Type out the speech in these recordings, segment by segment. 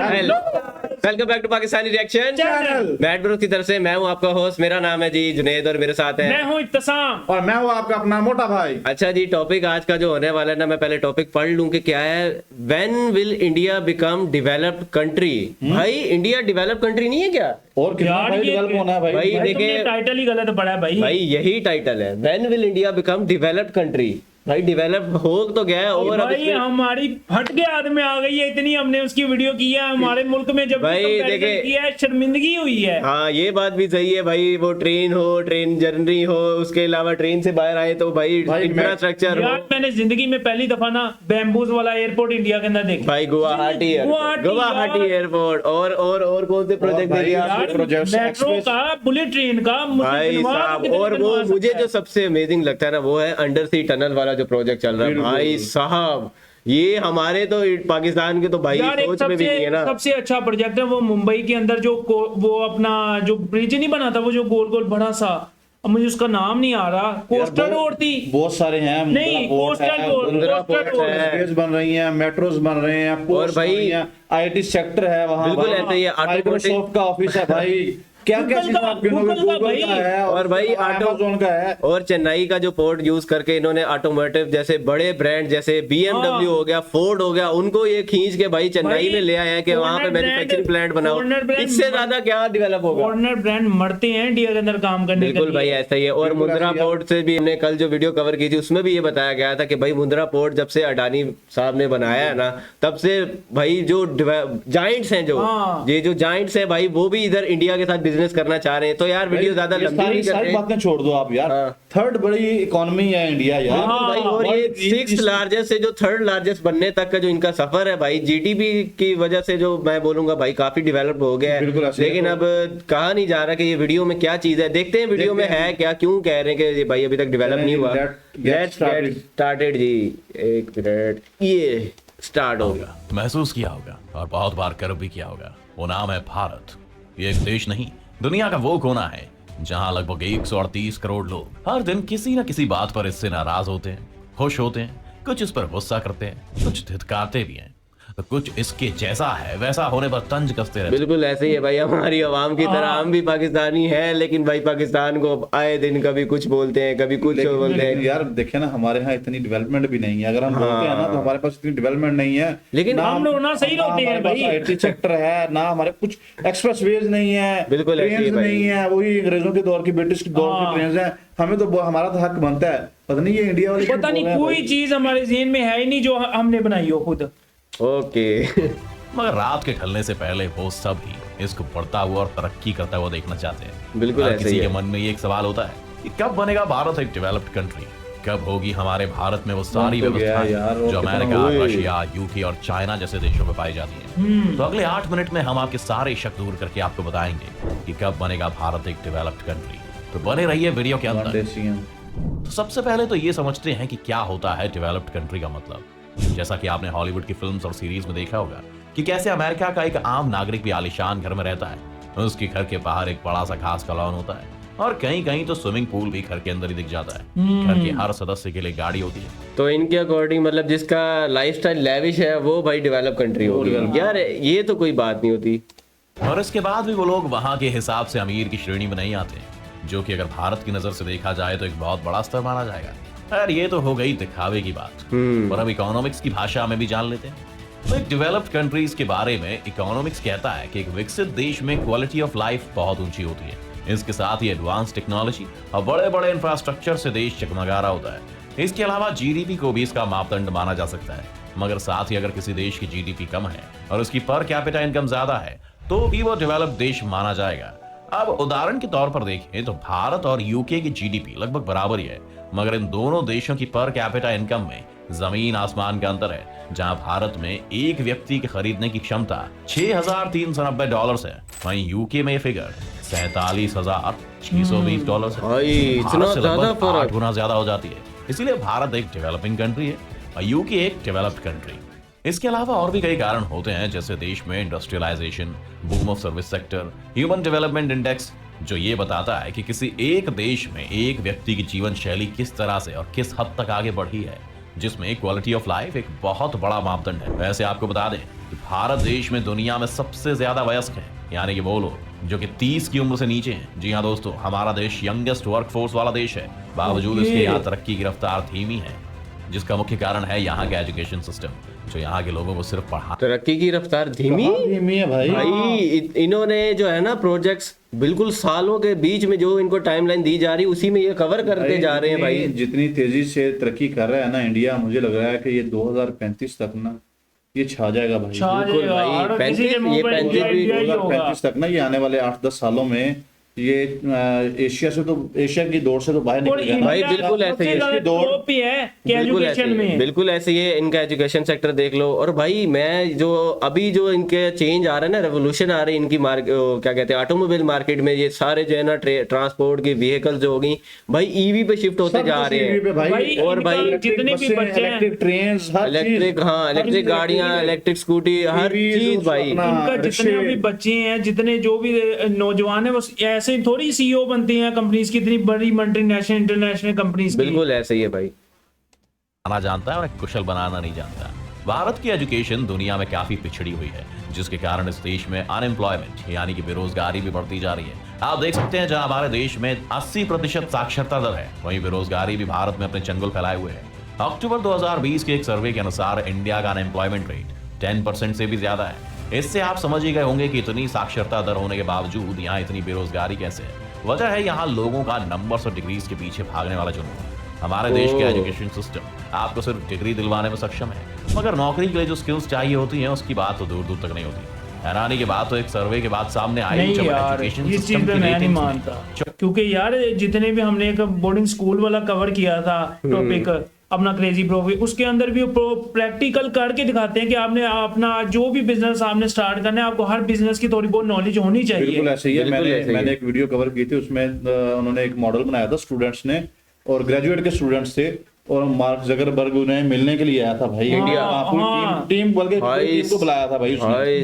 Hello, welcome back to Pakistani reaction channel. Bad bro की तरफ से मैं हूं आपका होस्ट, मेरा नाम है जी जुनेद और मेरे साथ है मैं हूं इत्तसाम और मैं हूं आपका अपना मोटा भाई। अच्छा जी, टॉपिक आज का जो होने वाला है ना, मैं पहले टॉपिक पढ़ लूं कि क्या है। When will India become developed country? भाई इंडिया डेवलप्ड कंट्री नहीं है क्या? और कितना यार, भाई ये- डेवलप होना है भाई। भाई भाई देखिए- तुमने टाइटल ही गलत पढ़ा है भाई। भाई यही टाइटल है, when will India become developed country. भाई डेवलप हो तो गया है और अब भाई इसमें- हमारी फट के हाथ में आ गई है, इतनी हमने उसकी वीडियो की है हमारे मुल्क में जब भाई comparison देखे- किया है, शर्मिंदगी हुई है। हाँ ये बात भी सही है भाई। वो ट्रेन हो, ट्रेन जर्नी हो, उसके अलावा ट्रेन से बाहर आए तो भाई भाई, इंफ्रास्ट्रक्चर हो। यार मैंने जिंदगी में पहली दफा ना बैम्बूज वाला एयरपोर्ट इंडिया के अंदर देखा। भाई गुवाहाटी गुवाहाटी एयरपोर्ट और कौन से प्रोजेक्ट भाई, देखिए आप? यार, प्रोजेक्ट्स, मेट्रो एक्सप्रेस- का, बुलेट ट्रेन का भाई मुझे साहब, कितने और वो बनवा मुझे सकता जो है। सबसे अमेजिंग लगता है ना, वो है अंडर सी टनल वाला जो प्रोजेक्ट चल रहा है। बिल्कुल। भाई साहब, ये हमारे तो पाकिस्तान के तो भाई यार एक सोच में भी नहीं है ना। सबसे अच्छा प्रोजेक्ट है वो मुंबई के अंदर जो वो अपना जो ब्रिज नहीं बना था, वो जो गोल गोल बड़ा सा, अब मुझे उसका नाम नहीं आ रहा, कोस्टल बहुत- रोड थी। बहुत सारे हैं। नहीं, मुंद्रा पोर्ट कोस्टल है, road, Mundra coastal port road. है। एक्सप्रेस बन रही हैं, मेट्रोस बन रहे हैं, पोर्ट्स भाई- बन रही हैं, आईटी सेक्टर है वहाँ। बिल्कुल भाई, ऐसे ही है, माइक्रोसॉफ्ट का ऑफिस है भाई। क्या क्या गूगल चीज़ का- आप गिनोगे? गूगल का गूगल भाई। का है और भाई अमेज़न का है। और चेन्नई का जो पोर्ट यूज करके इन्होंने ऑटोमोटिव जैसे बड़े ब्रांड जैसे BMW हाँ। हो गया, फोर्ड हो गया, उनको ये खींच के भाई चेन्नई भाई, में ले आए हैं कि वहां पे foreigner मैन्युफैक्चरिंग प्लांट बनाओ। foreigner brand- इससे ज्यादा क्या डेवलप होगा? फॉरनर ब्रांड मरते हैं इंडिया के अंदर काम करने के बिल्कुल लिए। भाई ऐसा ही है। और बिल्कुल मुंद्रा ऐसे ही है। पोर्ट से भी हमने कल जो वीडियो कवर की थी उसमें भी ये बताया गया था कि भाई मुंद्रा पोर्ट जब से अडानी साहब ने बनाया है ना, तब से भाई जो जाइंट्स हैं, जो हाँ। ये जो जाइंट्स हैं भाई, वो भी इधर इंडिया के साथ बिजनेस करना चाह रहे हैं। तो यार वीडियो ज्यादा ये लंबी नहीं सारी करते। बातें छोड़ दो आप यार। हाँ। थर्ड बड़ी इकोनॉमी है इंडिया यार। बिल्कुल भाई, और ये और 6th लार्जेस्ट से जो 3rd लार्जेस्ट बनने तक का जो इनका सफर है भाई, जीडीपी की वजह से जो मैं बोलूंगा भाई काफी डेवलप हो गया बिल्कुल है। ऐसे ही लेकिन है। अब कहा नहीं जा रहा कि ये वीडियो में क्या चीज है। देखते हैं वीडियो में देखते हैं। है क्या, क्यों कह रहे हैं कि ये भाई अभी तक डेवलप नहीं हुआ। Get get started. स्टार्टेड जी, एक मिनट, ये स्टार्ट हो गया। महसूस किया होगा और बहुत बार गर्व भी किया होगा। वो नाम है भारत। ये एक देश नहीं, दुनिया का वो कोना है जहां लगभग 138 करोड़ लोग हर दिन किसी न किसी बात पर इससे नाराज होते हैं, खुश होते हैं, कुछ इस पर गुस्सा करते हैं, कुछ धिक्कारते भी हैं, तो कुछ इसके जैसा है वैसा होने पर तंज कसते रहते हैं। बिल्कुल ऐसे ही है भाई, हमारी आवाम की तरह हम भी पाकिस्तानी हैं, लेकिन भाई पाकिस्तान को आए दिन कभी कुछ बोलते हैं, कभी कुछ बोलते हैं। यार देखे ना, हमारे यहाँ इतनी डेवलपमेंट भी नहीं है। अगर हम बोलते हैं ना तो हमारे पास इतनी डेवलपमेंट नहीं है। लेकिन हम लोग ना सही होते हैं भाई। आईटी सेक्टर है ना, हमारे कुछ एक्सप्रेसवेज नहीं है, बिल्कुल ऐसे ही ट्रेन्स भाई। नहीं है, वही अंग्रेजों के दौर की, ब्रिटिश के दौर की हाँ। ट्रेन है। हमें तो हमारा तो हक बनता है। पता नहीं ये इंडिया वाले पता नहीं कोई चीज हमारे जेहन में है ही नहीं जो हमने बनाई हो खुद। ओके मगर रात के ढलने से पहले वो सब ही इसको बढ़ता हुआ और तरक्की करता हुआ देखना चाहते हैं। बिल्कुल हर ऐसे किसी ही के है। मन में ये एक सवाल होता है कि कब बनेगा भारत एक डेवलप्ड कंट्री, कब होगी हमारे भारत में वो सारी तो गया व्यवस्थाएं यार, वो जो कितना अमेरिका, हुई। रशिया, यूके और चाइना जैसे देशों में पाई जाती है। तो अगले 8 मिनट में हम आपके सारे शक दूर करके आपको बताएंगे कि कब बनेगा भारत एक डेवलप्ड कंट्री। तो बने रहिए वीडियो के अंदर। देसी हैं। तो सबसे पहले तो ये समझते हैं कि क्या होता है डेवलप्ड कंट्री का मतलब। जैसा कि आपने हॉलीवुड की फिल्म्स और सीरीज में देखा होगा कि कैसे अमेरिका का एक आम नागरिक भी आलीशान घर में रहता है। उसके घर के बाहर एक बड़ा सा घास का लॉन होता है और कहीं कहीं तो स्विमिंग पूल भी घर के अंदर ही दिख जाता है। घर के हर सदस्य के लिए गाड़ी होती है। तो इनके अकॉर्डिंग मतलब जिसका लाइफस्टाइल लेविश है वो भाई डेवलप कंट्री होगी। यार ये तो कोई बात नहीं होती। और इसके बाद भी वो लोग वहां के हिसाब से अमीर की श्रेणी में नहीं आते, जो कि अगर भारत की नजर से देखा जाए तो एक बहुत बड़ा स्तर माना जाएगा। यार ये तो हो गई दिखावे की बात। और अब इकोनॉमिक्स की भाषा में भी जान लेते हैं। तो एक डेवलप्ड कंट्रीज के बारे में इकोनॉमिक्स कहता है कि एक विकसित देश में क्वालिटी ऑफ लाइफ बहुत ऊंची होती है। इसके साथ ही एडवांस टेक्नोलॉजी और बड़े बड़े इंफ्रास्ट्रक्चर से देश चकमगा रहा होता है। इसके अलावा जीडीपी को भी इसका मापदंड माना जा सकता है। मगर साथ ही अगर किसी देश की जीडीपी कम है और उसकी पर कैपिटा इनकम ज्यादा है तो भी वो डेवलप्ड देश माना जाएगा। अब उदाहरण के तौर पर देखें तो भारत और यूके की जीडीपी लगभग बराबर ही है, मगर इन दोनों देशों की पर कैपिटा इनकम में जमीन आसमान का अंतर है। जहां भारत में एक व्यक्ति के खरीदने की क्षमता $6,390 है, वहीं यूके में ये फिगर $47,620 है। भाई इतना भारत से ज्यादा लगभग 8 फर्क। गुना ज्यादा हो जाती है। इसीलिए भारत एक डेवलपिंग कंट्री है और यूके एक डेवलप्ड कंट्री। इसके अलावा और भी कई कारण होते हैं, जैसे देश में industrialization, boom of service sector, human development index, जो ये बताता है कि किसी एक देश में एक व्यक्ति की जीवन शैली किस तरह से और किस हद तक आगे बढ़ी है, जिसमें क्वालिटी ऑफ लाइफ एक बहुत बड़ा मापदंड है। वैसे आपको बता दें कि भारत देश में दुनिया में सबसे ज्यादा वयस्क है, यानी कि वो लोग जो कि 30 की उम्र से नीचे हैं। जी हाँ दोस्तों, हमारा देश यंगेस्ट वर्कफोर्स वाला देश है, बावजूद इसके यहाँ तरक्की की रफ्तार धीमी है, जिसका मुख्य कारण है यहाँ का एजुकेशन सिस्टम, जो यहाँ के लोगों को सिर्फ पढ़ा। तरक्की की रफ्तार धीमी धीमी है भाई। भाई इन्होंने जो है ना प्रोजेक्ट्स बिल्कुल सालों के बीच में जो इनको टाइमलाइन दी जा रही है उसी में ये कवर करते जा रहे हैं भाई। जितनी तेजी से तरक्की कर रहा है ना इंडिया, मुझे लग रहा है कि ये 2035 तक ना ये छा जाएगा भाई। बिल्कुल भाई, 2035 तक ना, ये आने वाले 8-10 सालों में ये एशिया की दौड़ से तो बाहर निकल गया भाई। बिल्कुल ऐसे ही बिल्कुल ऐसे ही है इनका एजुकेशन सेक्टर देख लो। और भाई मैं जो अभी जो इनके चेंज आ रहा है ना, रेवोल्यूशन आ रही है इनकी क्या कहते हैं ऑटोमोबाइल मार्केट में, ये सारे जो है ना ट्रांसपोर्ट की व्हीकल जो होगी भाई ईवी पे शिफ्ट होते जा रहे हैं। और भाई जितने भी बच्चे हैं, इलेक्ट्रिक ट्रेन, इलेक्ट्रिक गाड़ियां, इलेक्ट्रिक स्कूटी, हर चीज भाई। इनका जितने भी बच्चे हैं, जितने जो भी नौजवान है, बस ऐसे थोड़ी सीईओ बनती हैं कंपनीज की, इतनी बड़ी मल्टीनेशनल इंटरनेशनल कंपनीज की। बिल्कुल ऐसे ही है भाई। बनाना जानता है और कुशल बनाना नहीं जानता। भारत की एजुकेशन दुनिया में काफी पिछड़ी हुई है, जिसके कारण इस देश में अनएम्प्लॉयमेंट यानी कि बेरोजगारी भी बढ़ती जा रही है। आप देख सकते हैं जहां हमारे देश में 80% साक्षरता दर है, वहीं बेरोजगारी भी भारत में अपने चंगुल फैलाए हुए है। अक्टूबर 2020 के एक सर्वे के अनुसार इंडिया का अनएम्प्लॉयमेंट रेट 10% से भी ज्यादा है। इससे आप समझ ही गए होंगे कि इतनी साक्षरता दर होने के बावजूद यहाँ इतनी बेरोजगारी कैसे है। वजह है यहाँ लोगों का नंबर्स और डिग्रीज के पीछे भागने वाला जुनून। हमारे देश के एजुकेशन सिस्टम आपको सिर्फ डिग्री दिलवाने में सक्षम है, मगर नौकरी के लिए जो स्किल्स चाहिए होती हैं उसकी बात तो दूर दूर तक नहीं होती। हैरानी की बात तो एक सर्वे के बाद सामने आई, नहीं यार, ये चीज मैं नहीं मानता, क्योंकि यार जितने भी हमने एक बोर्डिंग स्कूल वाला कवर किया था टॉपिक अपना क्रेजी प्रोफी, उसके अंदर भी प्रैक्टिकल करके दिखाते हैं कि आपने अपना जो भी बिजनेस आपने स्टार्ट करना है, आपको हर बिजनेस की थोड़ी बहुत नॉलेज होनी चाहिए। बिल्कुल ऐसे ही है। मैंने एक वीडियो कवर की थी, उसमें उन्होंने एक मॉडल बनाया था स्टूडेंट्स ने, और ग्रेजुएट के स्टूडेंट्स थे, और मार्क जकरबर्ग उन्हें मिलने के लिए आया था भाई। इंडिया टीम बल्कि टीम को बुलाया था भाई उसने।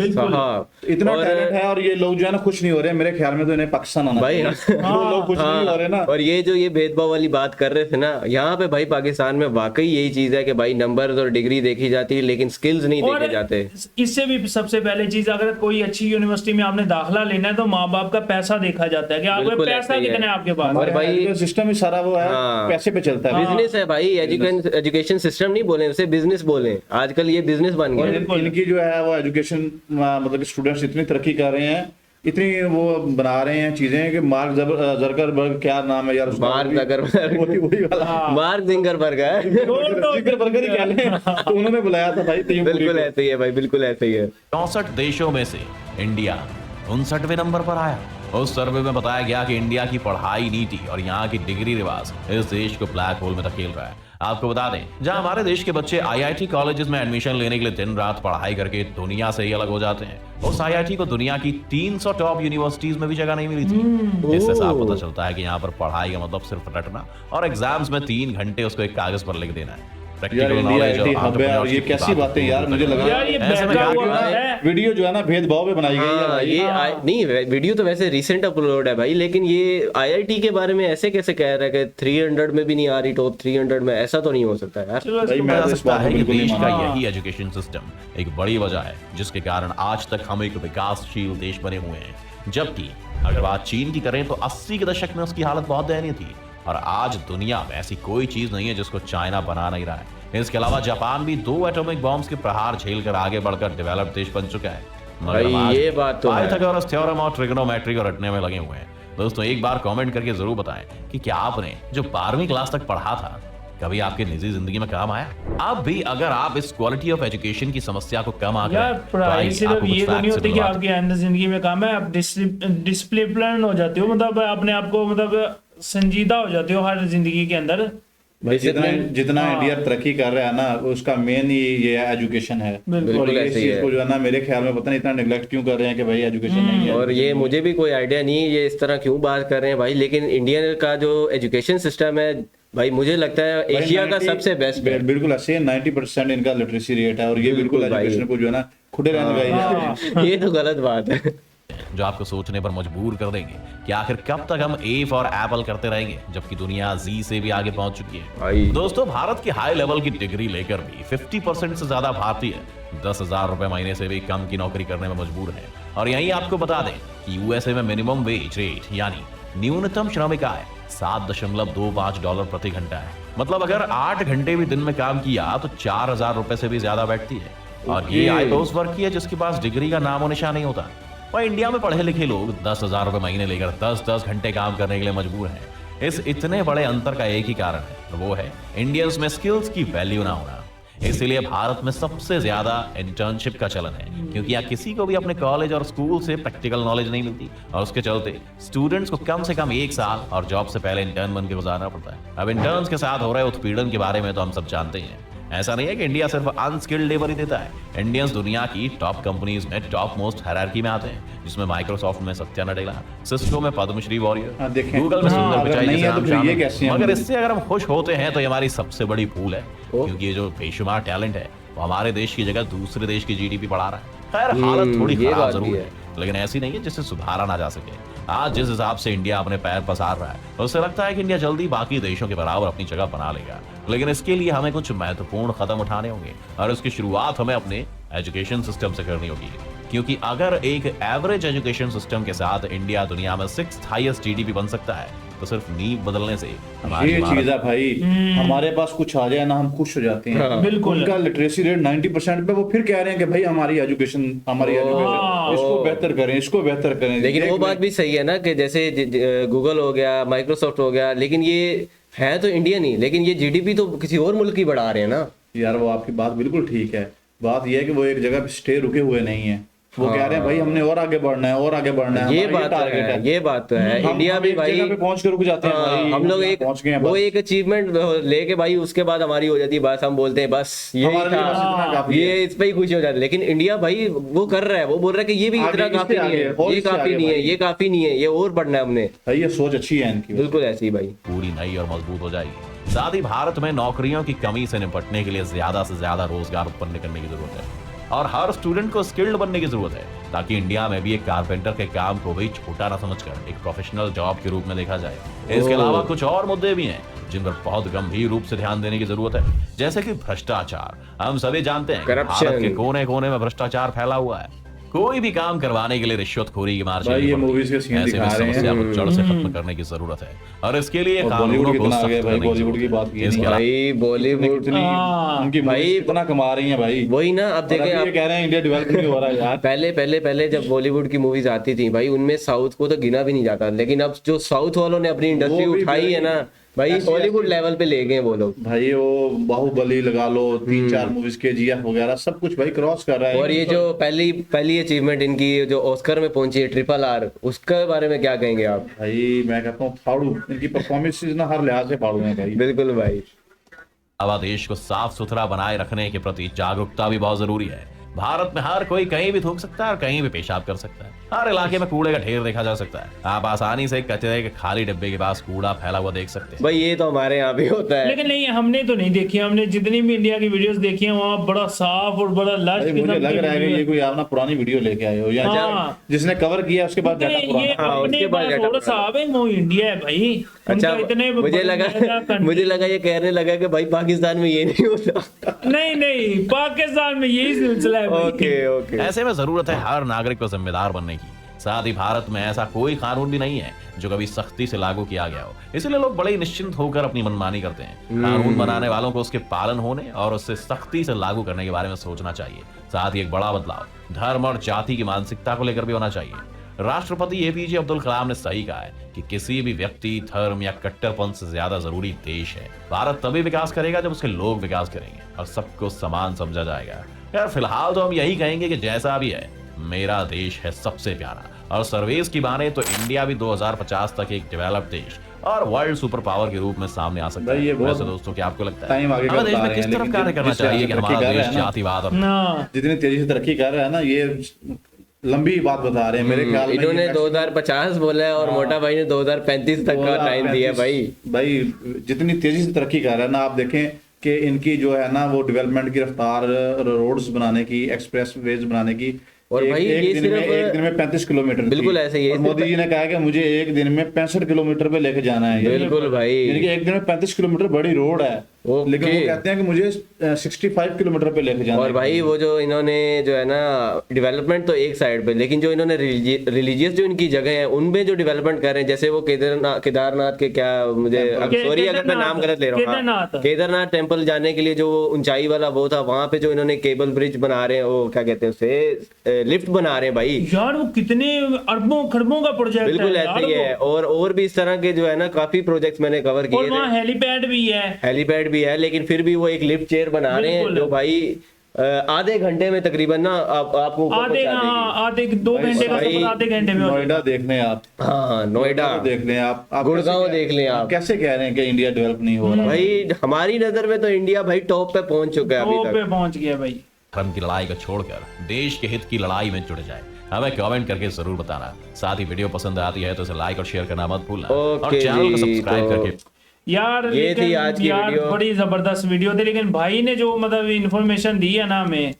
इतना टैलेंट है, और ये लोग जो है ना खुश नहीं हो रहे। मेरे ख्याल में तो इन्हें पाकिस्तान आना भाई। लोग खुश नहीं हो रहे ना। और ये जो ये भेदभाव वाली बात कर रहे थे ना, यहाँ पे भाई पाकिस्तान में वाकई यही चीज है कि भाई नंबर और डिग्री देखी जाती है लेकिन स्किल्स नहीं देखे जाते। इससे भी सबसे पहले चीज, अगर कोई अच्छी यूनिवर्सिटी में आपने दाखिला लेना है तो माँ बाप का पैसा देखा जाता है कि आपका पैसा कितना है आपके पास। और भाई सिस्टम ही सारा वो है, पैसे पे चलता है। बिजनेस है भाई, एजुकेशन सिस्टम नहीं बोले उसे, बिजनेस बोले। आजकल ये बिजनेस बन गया। इनकी जो है वो एजुकेशन मतलब स्टूडेंट्स इतनी तरक्की कर रहे हैं, इतनी वो बना रहे हैं चीजें कि मार्क जकरबर्ग, क्या नाम है यार उसका, मार्क जकरबर्ग, वही वाला मार्क जिंगरबर्ग है, जिकरबर्ग ही कह लें, तो उन्होंने बुलाया था भाई। बिल्कुल ऐसे ही है भाई, बिल्कुल ऐसे ही है। 64 देशों में से इंडिया 59वें नंबर पर आया। उस सर्वे में बताया गया कि इंडिया की पढ़ाई नीति और यहाँ की डिग्री रिवाज इस देश को ब्लैक होल में धकेल रहा है। आपको बता दें, जहां हमारे देश के बच्चे आईआईटी कॉलेजेस में एडमिशन लेने के लिए दिन रात पढ़ाई करके दुनिया से ही अलग हो जाते हैं, उस आईआईटी को दुनिया की 300 टॉप यूनिवर्सिटीज में भी जगह नहीं मिली थी। इससे साफ पता चलता है कि यहाँ पर पढ़ाई का मतलब सिर्फ रटना और एग्जाम्स में 3 घंटे उसको एक कागज पर लिख देना है। यार इंडिया ये कैसी बातें यार, मुझे लग रहा है वीडियो जो है ना भेदभाव में बनाई गई है भाई। ये नहीं, वीडियो तो वैसे रिसेंट अपलोड है भाई, लेकिन ये आईआईटी के बारे में ऐसे कैसे कह रहा है कि 300 में भी नहीं आ रही, टॉप 300 में? ऐसा तो नहीं हो सकता यार। देश का यही एजुकेशन सिस्टम एक बड़ी वजह है जिसके कारण आज तक हम एक विकासशील देश बने हुए हैं। जबकि अगर बात चीन की करें तो 80 के दशक में उसकी हालत बहुत दयनीय थी, और आज दुनिया में ऐसी कोई चीज नहीं है जिसको चाइना बना नहीं रहा है। इसके अलावा जापान भी 2 एटॉमिक बॉम्ब्स के प्रहार झेलकर आगे बढ़कर डेवलप्ड देश बन चुका है। भाई ये बात तो है। पाइथागोरस थ्योरम और ट्रिग्नोमेट्री को रटने में लगे हुए हैं। दोस्तों एक बार कमेंट करके जरूर बताएं कि क्या आपने जो 12वीं क्लास तक पढ़ा था कभी आपकी निजी जिंदगी में काम आया? आप भी अगर आप इस क्वालिटी ऑफ एजुकेशन की समस्या को कम आ यार, पढ़ाई सिर्फ ये तो नहीं होती कि आपकी आइंदा जिंदगी में काम है। आप डिसिप्लिन हो जाते हो, मतलब अपने आप को मतलब संजीदा हो जाते हो हर जिंदगी के अंदर। भाई जितना इंडिया तरक्की कर रहा है ना, उसका मेन ही ये एजुकेशन है। और ये चीज को जो है ना मेरे ख्याल में पता नहीं इतना नेग्लेक्ट क्यों कर रहे हैं कि भाई एजुकेशन नहीं है। और ये मुझे भी कोई आइडिया नहीं ये इस तरह क्यों बात कर रहे हैं भाई, लेकिन इंडिया का जो एजुकेशन सिस्टम है भाई मुझे लगता है एशिया का सबसे बेस्ट है। बिल्कुल ऐसे 90% इनका लिटरेसी रेट है, और ये बिल्कुल एजुकेशन को जो है ना खुदे रहने का। ये तो गलत बात है। जो आपको सोचने पर मजबूर कर देंगे कि आखिर कब तक हम ए फॉर एप्पल करते रहेंगे जबकि दुनिया जी से भी आगे पहुंच चुकी भाई। है। दोस्तों, भारत की हाई लेवल की डिग्री लेकर भी 50% से ज्यादा भारतीय 10,000 रुपए महीने से भी कम की नौकरी करने में मजबूर है। और यही आपको बता दें कि यूएसए में मिनिमम वेज रेट यानी न्यूनतम श्रमिक आय $7.25 प्रति घंटा है। मतलब अगर 8 घंटे भी दिन में काम किया तो 4,000 रुपए से भी ज्यादा बैठती है। और ये आय तो उस वर्ग की है जिसके पास डिग्री का नामो निशान नहीं होता। और इंडिया में पढ़े लिखे लोग 10,000 रुपए महीने लेकर 10-10 घंटे काम करने के लिए मजबूर हैं। इस इतने बड़े अंतर का एक ही कारण है, वो है इंडियंस में स्किल्स की वैल्यू ना होना। इसीलिए भारत में सबसे ज्यादा इंटर्नशिप का चलन है, क्योंकि यहाँ किसी को भी अपने कॉलेज और स्कूल से प्रैक्टिकल नॉलेज नहीं मिलती और उसके चलते स्टूडेंट्स को कम से कम 1 साल और जॉब से पहले इंटर्न बन के गुजारना पड़ता है। अब इंटर्न्स के साथ हो रहे उत्पीड़न के बारे में तो हम सब जानते हैं। ऐसा नहीं है कि इंडिया सिर्फ अनस्किल्ड लेबर ही देता है। इंडियंस दुनिया की टॉप कंपनीज में टॉप मोस्ट हायरार्की में आते हैं, जिसमें माइक्रोसॉफ्ट में सत्या नडेला, सिस्को में पद्मश्री वॉरियर, गूगल में सुंदर पिचाई जैसे नाम शामिल हैं। मगर इससे अगर हम खुश होते हैं तो ये हमारी सबसे बड़ी भूल है, क्योंकि ये जो बेशुमार टैलेंट है वो हमारे देश की जगह दूसरे देश की जीडीपी बढ़ा रहा है। खैर, हालत थोड़ी खराब जरूर है, लेकिन ऐसी नहीं है जिसे सुधारा ना जा सके। आज जिस हिसाब से इंडिया अपने पैर पसार रहा है, उससे लगता है कि इंडिया जल्दी बाकी देशों के बराबर अपनी जगह बना लेगा। लेकिन इसके लिए हमें कुछ महत्वपूर्ण कदम उठाने होंगे और इसकी शुरुआत हमें अपने एजुकेशन सिस्टम से करनी होगी। क्योंकि अगर एक एवरेज एजुकेशन सिस्टम के साथ इंडिया दुनिया में 6th हाईएस्ट जीडीपी बन सकता है, तो सिर्फ नींव बदलने से हमारी ये चीज है भाई। हमारे पास कुछ आ जाए ना, हम खुश हो जाते हैं। बिल्कुल। उनका लिटरेसी रेट 90% पे, वो फिर कह रहे हैं कि भाई हमारी एजुकेशन इसको बेहतर करें, इसको बेहतर करें। लेकिन वो बात भी सही है ना कि जैसे गूगल हो गया, माइक्रोसॉफ्ट हो गया, लेकिन ये है तो इंडियन ही, लेकिन ये जीडीपी तो किसी और मुल्क की बढ़ा रहे हैं ना यार। वो आपकी बात बिल्कुल ठीक है। बात यह है कि वो एक जगह पे स्टे रुके हुए नहीं है। वो कह रहे हैं भाई हमने और आगे बढ़ना है और आगे बढ़ना है। ये बात है, ये बात तो है। इंडिया भी भाई पे पहुंच के रुक जाते हैं भाई। हम लोग एक पहुंच गए हैं, वो एक अचीवमेंट लेके भाई उसके बाद हमारी हो जाती है बस, हम बोलते हैं बस यही हमारे लिए बस इतना था, काफी ये इस पे ही खुशी हो जाती है। लेकिन इंडिया भाई वो कर रहा है, वो बोल रहा है कि ये भी इतना आगे, काफी इससे नहीं है, आगे, और ये इससे काफी आगे नहीं है, भाई। ये काफी नहीं है, ये और बढ़ना है हमने। भाई ये सोच अच्छी है इनकी। बिल्कुल ऐसी ही भाई। पूरी नई और मजबूत हो जाएगी। साथ ही भारत में नौकरियों की कमी से निपटने के लिए ज्यादा से ज्यादा रोजगार उत्पन्न करने की जरूरत है और हर स्टूडेंट को स्किल्ड बनने की जरूरत है, ताकि इंडिया में भी एक कारपेंटर के काम को भी छोटा ना समझकर एक प्रोफेशनल जॉब के रूप में देखा जाए। इसके अलावा कुछ और मुद्दे भी हैं जिन पर बहुत गंभीर रूप से ध्यान देने की जरूरत है, जैसे कि भ्रष्टाचार। हम सभी जानते हैं कि भारत के कोने कोने में भ्रष्टाचार फैला हुआ है। कोई भी काम करवाने के लिए रिश्वतखोरी की मार भाई ये मूवीज के सीन दिखा रहे हैं। समस्या को जड़ से खत्म करने की जरूरत है और इसके लिए कानूनों को सख्त करने की बॉलीवुड की बात की इसके अलावा भाई बॉलीवुड उनकी भाई कितना कमा रही है भाई। वही ना, अब देखें ये कह रहे हैं इंडिया डेवलप नहीं हो रहा है यार। पहले जब बॉलीवुड की मूवीज आती थी भाई, उनमें साउथ को तो गिना भी नहीं जाता, लेकिन अब जो साउथ वालों ने अपनी इंडस्ट्री वो भी उठाई है ना भाई, हॉलीवुड लेवल पे ले गए वो लोग भाई। वो बाहुबली लगा लो, 3-4 मूवीज के जीएफ वगैरह सब कुछ भाई क्रॉस कर रहा है। और ये जो पहली अचीवमेंट इनकी जो ऑस्कर में पहुंची है RRR, उसके बारे में क्या कहेंगे आप? भाई मैं कहता हूँ फाड़ू, इनकी परफॉर्मेंस ना हर लिहाज से फाड़ू है भाई। बिल्कुल भाई। अब देश को साफ सुथरा बनाए रखने के प्रति जागरूकता भी बहुत जरूरी है। भारत में हर कोई कहीं भी थूक सकता है और कहीं भी पेशाब कर सकता है। हर इलाके में कूड़े का ढेर देखा जा सकता है। आप आसानी से कचरे के खाली डिब्बे के पास कूड़ा फैला हुआ देख सकते हैं। भाई ये तो हमारे यहाँ भी होता है, लेकिन नहीं, हमने तो नहीं देखी। हमने जितनी भी इंडिया की वीडियोस देखी हैं वहाँ बड़ा साफ और बड़ा लश भाई मुझे लग रहा है कि ये कोई आपना पुरानी वीडियो लेके आए हो या हाँ। जिसने कवर किया उसके बाद डाटा ये पुराना। अपने उसके बाद पास डाटा थोड़ा सा आवे, वो इंडिया है भाई। अच्छा उनका इतने मुझे लगा ये कहने लगा कि भाई पाकिस्तान में ये नहीं होता। नहीं पाकिस्तान में यही सिलसिला है भाई। ओके। ऐसे में जरूरत है हर नागरिक को जिम्मेदार बनने की। साथ ही भारत में ऐसा कोई कानून भी नहीं है जो कभी सख्ती से लागू किया गया हो, इसलिए लोग बड़े ही निश्चिंत होकर अपनी मनमानी करते हैं। कानून बनाने वालों को उसके पालन होने और उससे सख्ती से लागू करने के बारे में सोचना चाहिए। साथ ही एक बड़ा बदलाव धर्म और जाति की मानसिकता को लेकर भी होना चाहिए। राष्ट्रपति APJ अब्दुल कलाम ने सही कहा है कि किसी भी व्यक्ति, धर्म या कट्टरपंथ से ज्यादा जरूरी देश है। भारत तभी विकास करेगा जब उसके लोग विकास करेंगे और सबको समान समझा जाएगा। यार फिलहाल तो हम यही कहेंगे कि जैसा भी है, मेरा देश है सबसे प्यारा। और सर्वेस की माने तो इंडिया भी 2050 तक एक डेवलप्ड देश और वर्ल्ड सुपर पावर के रूप में सामने आ सकता है। वैसे दोस्तों क्या आपको लगता है हमें देश में किस तरफ कार्य करना चाहिए कि हमारा देश जातिवाद और जितनी तेजी से तरक्की कर रहा है ना, ये लंबी बात बता रहे हैं मेरे ख्याल में। इन्होंने 2050 बोला है और मोटा भाई ने 2035 तक का टाइम दिया भाई। जितनी तेजी से तरक्की कर रहा है ना, आप देखें कि इनकी जो है ना वो डेवलपमेंट की रफ्तार, रोड्स बनाने की, एक्सप्रेस वेज बनाने की, और भाई ये एक दिन सिर्फ में 35 किलोमीटर बिल्कुल थी। ऐसे ही है। और मोदी जी ने कहा कि मुझे एक दिन में 65 किलोमीटर पे लेके जाना है। बिल्कुल भाई, यानी कि एक दिन में 35 किलोमीटर बड़ी रोड है, लेकिन वो कहते हैं कि मुझे 65 किलोमीटर पे लेके जाना है। और भाई वो जो इन्होंने जो है ना डेवलपमेंट तो एक साइड पे, लेकिन जो इन्होंने रिलीजियस जो इनकी जगह है उनमें जो डेवलपमेंट कर रहे हैं, जैसे वो केदारनाथ के क्या, मुझे सॉरी अगर मैं नाम गलत ले रहा हूँ, हाँ, केदारनाथ टेम्पल जाने के लिए जो ऊंचाई वाला वो था, वहां पे जो इन्होंने केबल ब्रिज बना रहे हैं, वो क्या कहते हैं उसे, लिफ्ट बना रहे हैं भाई यार। वो कितने अरबों खरबों का प्रोजेक्ट बिल्कुल है ऐसे ही है। और भी इस तरह के जो है ना काफी प्रोजेक्ट्स मैंने कवर किए और वहाँ हेलीपैड भी है, हेलीपैड भी है, लेकिन फिर भी वो एक लिफ्ट चेयर बना रहे हैं जो भाई आधे घंटे में तकरीबन ना आपको ऊपर आधे, पहुंचा देगी। हाँ, आधे 2 घंटे का सफर आधे घंटे में हो जाता है। नोएडा देख लें आप, हाँ नोएडा देख लें आप गुड़गांव देख लें आप, कैसे कह रहे हैं कि इंडिया डेवलप नहीं हो रहा। भाई हमारी नजर में तो इंडिया भाई टॉप पे पहुंच चुका है अभी टॉप तक। पे पहुंच गया भाई। धर्म की लड़ाई को छोड़कर देश के हित की लड़ाई में जुड़ जाए। हमें कमेंट करके जरूर बताना। साथ ही वीडियो पसंद आती है तो इसे लाइक और शेयर करना मत भूलना, और ओके चैनल को जी, सब्सक्राइब तो करके ये यार थी लेकिन आज की यार वीडियो। बड़ी जबरदस्त वीडियो थी, लेकिन भाई ने जो मतलब इन्फॉर्मेशन दी है ना हमें,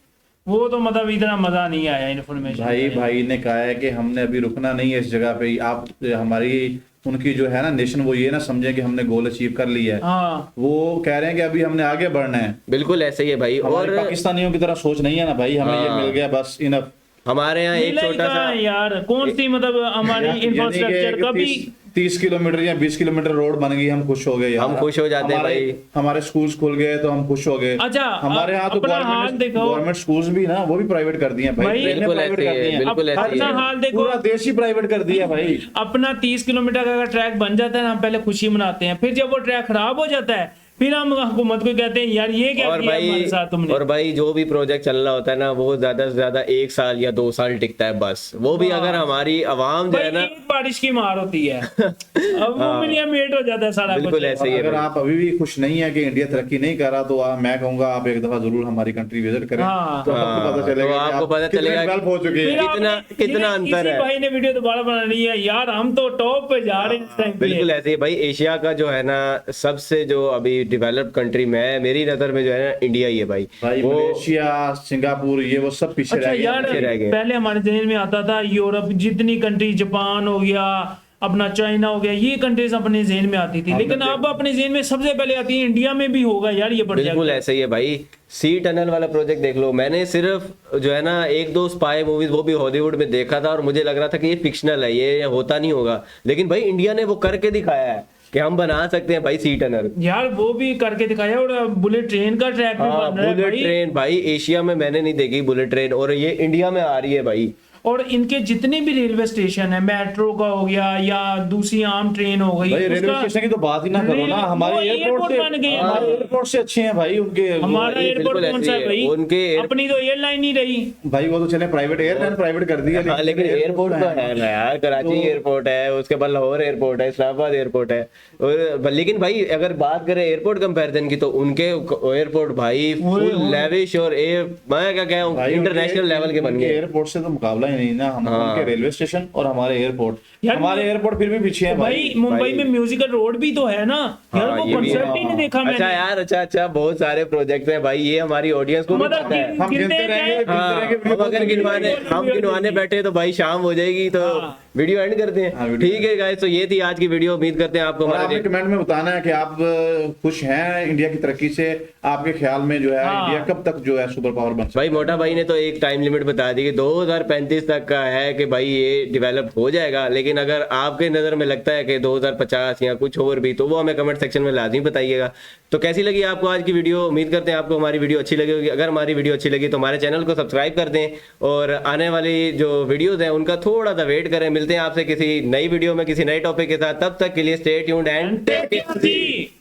वो तो मतलब इतना मजा नहीं आया इन्फॉर्मेशन। भाई ने कहा है कि हमने अभी रुकना नहीं है इस जगह पे। आप हमारी उनकी जो है ना नेशन, वो ये ना समझे कि हमने गोल अचीव कर लिया है। हाँ, वो कह रहे हैं कि अभी हमने आगे बढ़ना है। बिल्कुल ऐसे ही है भाई। और और पाकिस्तानियों की तरह सोच नहीं है ना भाई, हमें ये हाँ। मिल गया बस इनफ। हमारे यहाँ एक मिला ही छोटा कहाँ सा है यार, कौन सी मतलब हमारी इंफ्रास्ट्रक्चर कभी 30 किलोमीटर या 20 किलोमीटर रोड बन गई, हम खुश हो गए यार। हम खुश हो जाते हैं भाई। हमारे स्कूल्स खुल गए तो हम खुश हो गए। अच्छा, हमारे यहाँ तो अपना हाल देखो। गवर्नमेंट स्कूल्स भी ना वो भी प्राइवेट कर दिए भाई, भाई, ट्रेनें बिल्कुल प्राइवेट ऐसे कर ही दी है, हैं। बिल्कुल ऐसे ही अपना है। हाल देखो, पूरा देश ही प्राइवेट कर दिया भाई। अपना 30 किलोमीटर का अगर ट्रैक बन जाता है ना, हम पहले खुशी मनाते हैं, फिर जब वो ट्रैक खराब हो जाता है फिर हम हुकूमत को कहते हैं यार ये क्या और किया हमारे भाई साथ तुमने। और भाई जो भी प्रोजेक्ट चल रहा होता है ना, वो ज्यादा से ज्यादा 1 साल या 2 साल टिकता है बस। वो भी अगर हमारी आवाम जो भाई है ना, एक बारिश की मार होती है, अब वो मिलिया मेट हो जाता है सारा कुछ। बिल्कुल ऐसे ही है अगर भाई। आप अभी भी खुश नहीं है कि इंडिया तरक्की नहीं कर रहा, तो मैं कहूंगा आप एक दफा जरूर हमारी कंट्री विजिट करें। हाँ। तो आपको पता चलेगा तो कि आपको आप पता कितने चलेगा डेवलप हो चुके फिर हैं। कितना- आपने- कितना इसी अंतर है। भाई ने वीडियो दोबारा बना ली है यार, हम तो टॉप पे जा रहे हैं इस टाइम पे। बिल्कुल ऐसे ही भाई। एशिया का जो है ना सबसे जो अभी डेवलप्ड कंट्री में मेरी नजर में जो है ना इंडिया ही है भाई। भाई वो मलेशिया, सिंगापुर, ये वो सब पीछे अच्छा रह गए। यार, पीछे रह गए। पहले हमारे जहन में आता था यूरोप जितनी कंट्री, जापान हो गया, अपना चाइना हो गया, ये कंट्रीज अपने जहन में आती थी, लेकिन अब अपने जहन में सबसे पहले आती है इंडिया में भी होगा यार ये बिल्कुल प्रोजेक्ट। ऐसे ही है भाई। सी टनल वाला प्रोजेक्ट देख लो, मैंने सिर्फ जो है ना 1-2 स्पाई मूवीज वो भी हॉलीवुड में देखा था, और मुझे लग रहा था कि ये फिक्शनल है, ये होता नहीं होगा, लेकिन भाई इंडिया ने वो करके दिखाया है कि हम बना सकते हैं भाई सी टनल। यार वो भी करके दिखाया, और बुलेट ट्रेन का ट्रैक भी हाँ, बन रहा है बुलेट भाई। ट्रेन भाई एशिया में मैंने नहीं देखी बुलेट ट्रेन, और ये इंडिया में आ रही है भाई। और इनके जितने भी रेलवे स्टेशन है, मेट्रो का हो गया या दूसरी आम ट्रेन हो गई, भाई रेलवे उसका- स्टेशन की तो बात ही ना करो ना, वो हमारे एयरपोर्ट से, बन गए हैं। हमारे एयरपोर्ट से अच्छे हैं भाई उनके। हमारा ये एयरपोर्ट बिल्कुल कौन ऐसे सा ही है है। भाई, उनके अपनी तो एयरलाइन ही रही। भाई वो तो चले प्राइवेट एयरलाइन प्राइवेट कर दी है, हाँ, लेकिन एयरपोर्ट तो है ना यार, कराची एयरपोर्ट है, उसके बाद लाहौर एयरपोर्ट है, इस्लामाबाद एयरपोर्ट है। और लेकिन भाई अगर बात करें एयरपोर्ट कंपैरिजन की, तो उनके एयरपोर्ट भाई फुल लेविश और मैं क्या कहूँ भाई इंटरनेशनल लेवल के बन गए। एयरपोर्ट से तो मुकाबला ही नहीं ना, हम हाँ। उनके रेलवे स्टेशन और हमारे एयरपोर्ट। यार हमारे एयरपोर्ट फिर भी पीछे है भाई मुंबई में म्यूजिकल रोड भी तो है ना यार, हाँ, वो ये भी है। कॉन्सेप्ट ही नहीं देखा अच्छा मैंने। यार, अच्छा बहुत सारे प्रोजेक्ट हैं भाई, ये हमारी ऑडियंस को भी मतलब पता है। हम गिनते रहेंगे, हाँ, हम अगर गिनवाने बैठे तो भाई शाम हो जाएगी, तो हाँ। वीडियो एंड करते हाँ, हैं। वीडियो ठीक है गाइस, तो ये थी आज की वीडियो। उम्मीद करते हैं आपको और हमारा आपने कमेंट में बताना है कि आप खुश हैं इंडिया की तरक्की से। आपके ख्याल में जो है हाँ। इंडिया कब तक जो है सुपर पावर बन सकता भाई मोटा भाई ने तो एक टाइम लिमिट बता दी कि 2035 तक का है कि भाई ये डेवलप हो जाएगा, लेकिन अगर आपके नज़र में लगता है कि 2050 या कुछ और भी, तो वो हमें कमेंट सेक्शन में लाजमी बताइएगा। तो कैसी लगी आपको आज की वीडियो? उम्मीद करते हैं आपको हमारी वीडियो अच्छी लगी होगी। अगर हमारी वीडियो अच्छी लगी तो हमारे चैनल को सब्सक्राइब कर दें, और आने वाली जो वीडियोज़ हैं उनका थोड़ा सा वेट करें। मिलते हैं आपसे किसी नई वीडियो में किसी नए टॉपिक के साथ, तब तक के लिए stay tuned and take care.